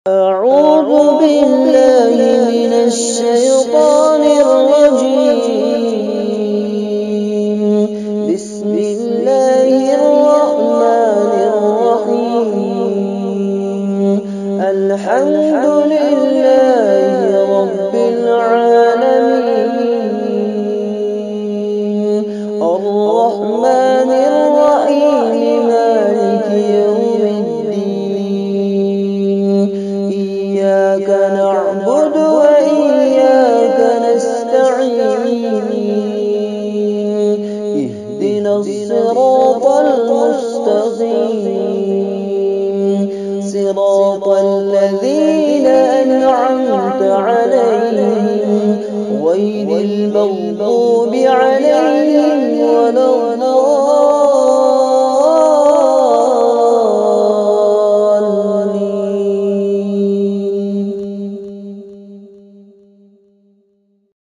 أعوذ بالله من الشيطان الرجيم. بسم الله الرحمن الرحيم. الحمد لله رب العالمين. الرحمن الرحيم مالك يوم الدين. إياك نعبد وإياك نستعين. اهدنا الصراط المستقيم. صراط الذين أنعمت عليهم غير المغضوب عليهم ولا الضالين.